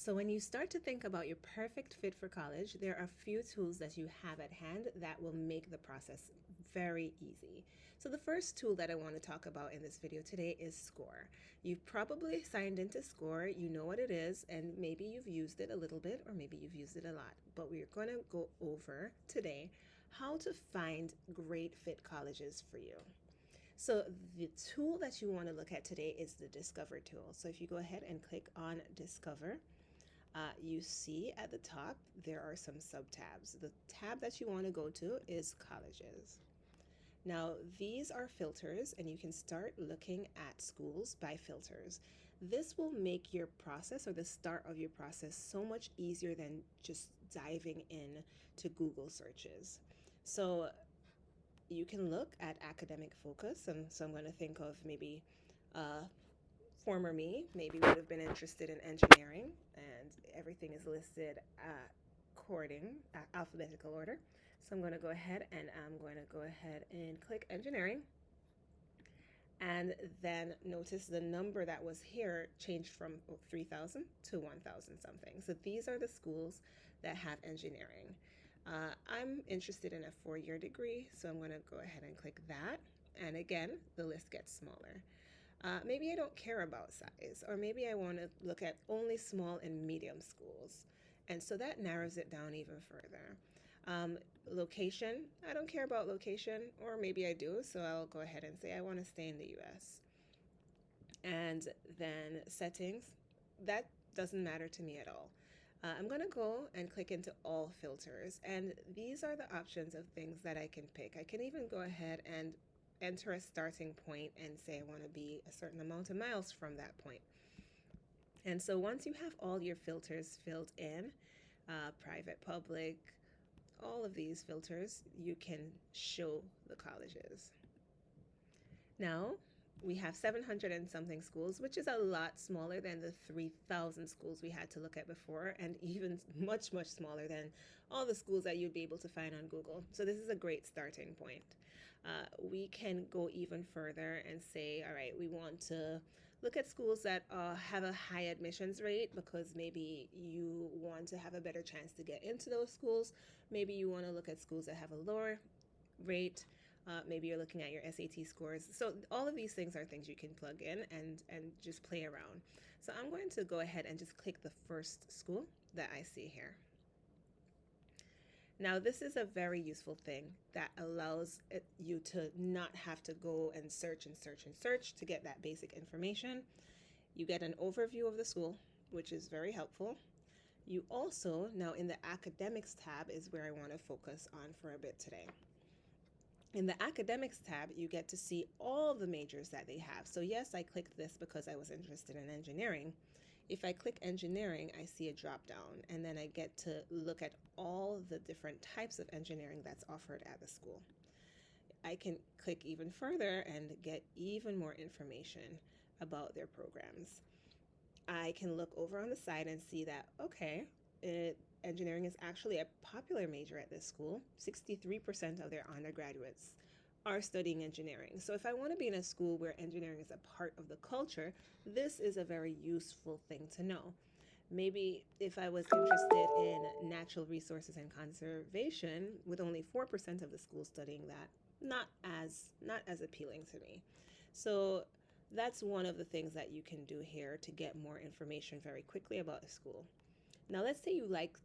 So, when you start to think about your perfect fit for college, there are a few tools that you have at hand that will make the process very easy. So, the first tool that I want to talk about in this video today is Scoir. You've probably signed into Scoir, you know what it is, and maybe you've used it a little bit or maybe you've used it a lot. But we're going to go over today how to find great fit colleges for you. So, the tool that you want to look at today is the Discover tool. So, if you go ahead and click on Discover, you see at the top there are some sub tabs. The tab that you want to go to is colleges. Now, these are filters, and you can start looking at schools by filters. This will make your process or the start of your process so much easier than just diving in to Google searches. So, you can look at academic focus, and so I'm going to think of maybe uh, former me maybe would have been interested in engineering, and everything is listed according alphabetical order. So I'm going to go ahead and I'm going to go ahead and click engineering, and then notice the number that was here changed from 3,000 to 1,000 something. So these are the schools that have engineering. I'm interested in a 4-year degree, so I'm going to go ahead and click that. And again, the list gets smaller. Maybe I don't care about size, or maybe I want to look at only small and medium schools. And so that narrows it down even further. Um, Location, I don't care about location, or maybe I do, so I'll go ahead and say I want to stay in the US. And then settings, that doesn't matter to me at all. I'm going to go and click into all filters, and these are the options of things that I can pick. I can even go ahead and enter a starting point and say I want to be a certain amount of miles from that point. And so once you have all your filters filled in, private, public, all of these filters, you can show the colleges. Now, we have 700 and something schools, which is a lot smaller than the 3,000 schools we had to look at before, and even much, much smaller than all the schools that you'd be able to find on Google. So, this is a great starting point. We can go even further and say, all right, we want to look at schools that have a high admissions rate because maybe you want to have a better chance to get into those schools. Maybe you want to look at schools that have a lower rate. Maybe you're looking at your SAT scores. So all of these things are things you can plug in and just play around. So I'm going to go ahead and just click the first school that I see here. Now, this is a very useful thing that allows you to not have to go and search and search and search to get that basic information. You get an overview of the school, which is very helpful. You also, now in the academics tab is where I want to focus on for a bit today. In the academics tab, you get to see all the majors that they have. So yes, I clicked this because I was interested in engineering. If I click engineering, I see a drop down, and then I get to look at all the different types of engineering that's offered at the school. I can click even further and get even more information about their programs. I can look over on the side and see that, okay, engineering is actually a popular major at this school. 63% of their undergraduates are studying engineering. So if I want to be in a school where engineering is a part of the culture, this is a very useful thing to know. Maybe if I was interested in natural resources and conservation, with only 4% of the school studying that, not as appealing to me. So that's one of the things that you can do here to get more information very quickly about a school. Now, let's say you like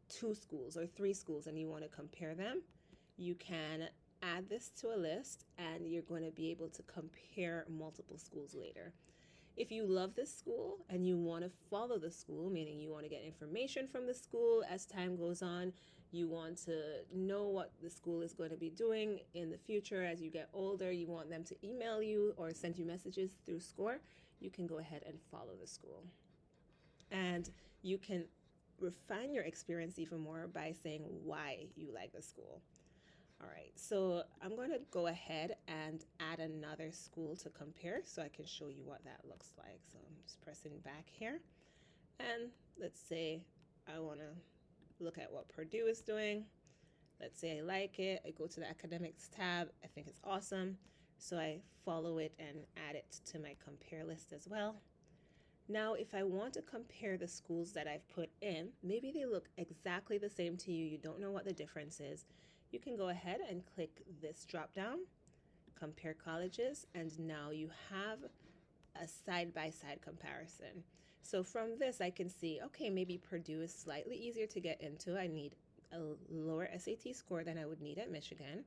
2 schools or 3 schools and you want to compare them. You can add this to a list, and you're going to be able to compare multiple schools later. If you love this school and you want to follow the school, meaning you want to get information from the school as time goes on, you want to know what the school is going to be doing in the future as you get older, you want them to email you or send you messages through Scoir, you can go ahead and follow the school. And you can refine your experience even more by saying why you like the school. All right, so I'm going to go ahead and add another school to compare so I can show you what that looks like. So I'm just pressing back here, and let's say I want to look at what Purdue is doing. Let's say I like it. I go to the academics tab. I think it's awesome. So I follow it and add it to my compare list as well. Now, if I want to compare the schools that I've put in, maybe they look exactly the same to you, you don't know what the difference is, you can go ahead and click this drop down, compare colleges, and now you have a side-by-side comparison. So from this, I can see, okay, maybe Purdue is slightly easier to get into. I need a lower SAT score than I would need at Michigan.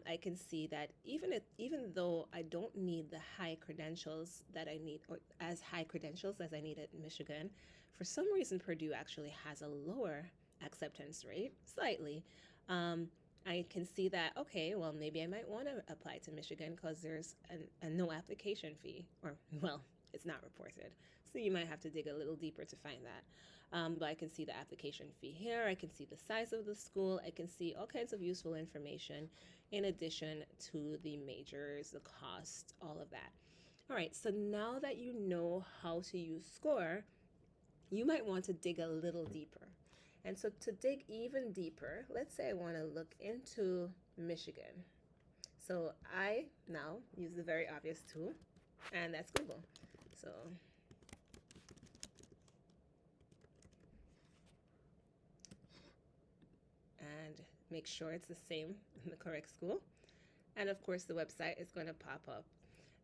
I can see that even though I don't need the high credentials that I need, or as high credentials as I need at Michigan, for some reason Purdue actually has a lower acceptance rate, slightly. Um, I can see that, okay, well, maybe I might want to apply to Michigan because there's a no application fee, or, well, it's not reported. So you might have to dig a little deeper to find that. But I can see the application fee here. I can see the size of the school. I can see all kinds of useful information in addition to the majors, the cost, all of that. All right, so now that you know how to use Scoir, you might want to dig a little deeper. And so to dig even deeper, let's say I want to look into Michigan. So I now use the very obvious tool, and that's Google. So and make sure it's the same in the correct school. And of course, the website is going to pop up.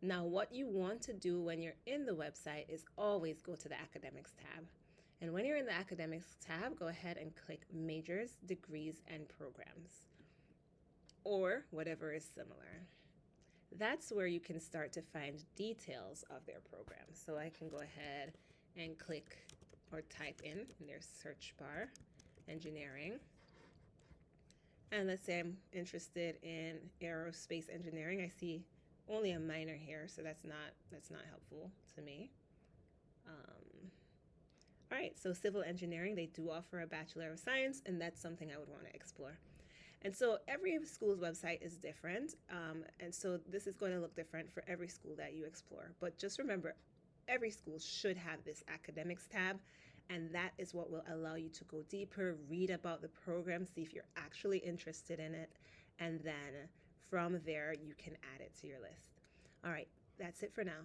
Now, what you want to do when you're in the website is always go to the academics tab. And when you're in the academics tab, go ahead and click majors, degrees, and programs, or whatever is similar. That's where you can start to find details of their programs. So I can go ahead and click or type in their search bar, engineering. And let's say I'm interested in aerospace engineering. I see only a minor here, so that's not helpful to me. All right, so civil engineering, they do offer a Bachelor of Science, and that's something I would want to explore. And so every school's website is different, and so this is going to look different for every school that you explore. But just remember, every school should have this academics tab, and that is what will allow you to go deeper, read about the program, see if you're actually interested in it, and then from there you can add it to your list. All right, that's it for now.